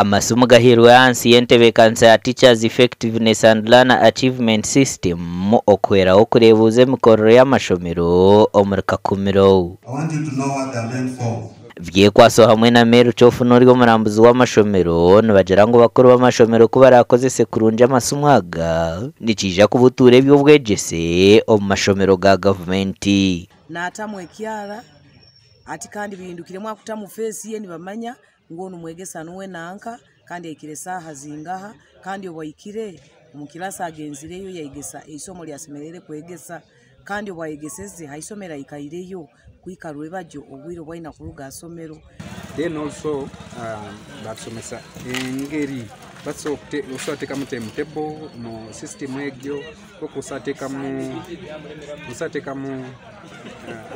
Amasomo gahirwe hansi y'entebekanisa ya Teachers Effectiveness and Learner Achievement System mu okweraho kurebuza emikorere y'amashomero omuri Kakumiro. I want you to know what they're meant for. Vyekwaso hamwe na meru cofunori w'umurambuzi w'amashomero nibagira ngo bakuru b'amashomero kuba barakozese kurunja amasomo aga nikija kubuture by'ubwegese omu mashomero ga gavumenti. Natamwe kyala ati kandi bihindukire mwakuta mu face ye nibamanya ngono mwegesa nuwe nanka kandi ekire saha zingaha kandi obayikire mu kilasa agenzireyo yayigesa isomo lyasemerere kwegesa kandi obayegeseze haisomera ikaireyo kwikarwe bajo obwiro bwaina kuruga asomero. Then also basomesa engeri basokte usateka mutebo mu system egyo okusateka mu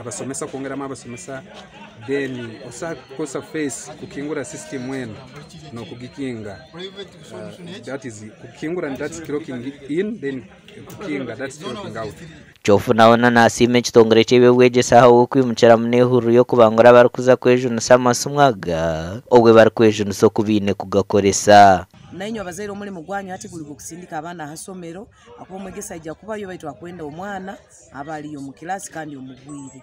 abasomesa kongera abasomesa then osakosa face kukingura system wenu no kugikinga that is kukingura and that's clocking in then kukinga that's clocking out. Chofu naona nasime chitongere chebwegesa hawo kwimukira munehuru yo kubangora barikuza kwejunisa amasomwaga obwe barikwejunusa kubine kugakoresa. Nainyo abazaire omuli mugwanyo ati kuli kusindika abana hasomero akuba mwegesa ijja kubayo baitu akwenda omwana abaliyo mu kilasi kandi omugwire.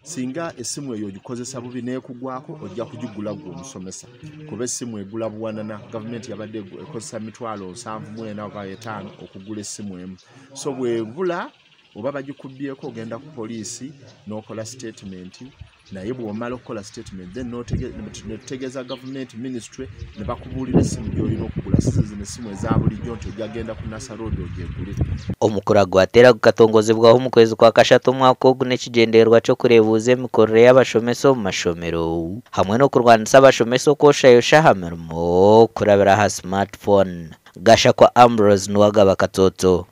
Singa esimu eyo gikozesa bubi nekugwako ojja kujigula gwo omusomesa kuba esimu egula buwanana government yabadde ekozesa mitwalo 7 oba 5 okugula esimu emu so bwebula oba bagikubyeko ogenda ku poliisi n'okola statement naye bw'omala okukola statement then notegeza government ministry ne bakubuulira esimu gy'olina okugula zino esimu eza bulijjo nti ojagenda ku Nasa Road ogyegule. Omukura gwatera gukatongozebwaho mu kwezi kwa Kashatu omwaka ogu n'ekigendererwa cyo kurebuza emikorere y'abashomesa omu mashomero hamwe n'okurwanisa abashomesa okwosha ha mirimo kurabira ha smartphone. Gasha kwa Ambrose Nwagaba Katoto.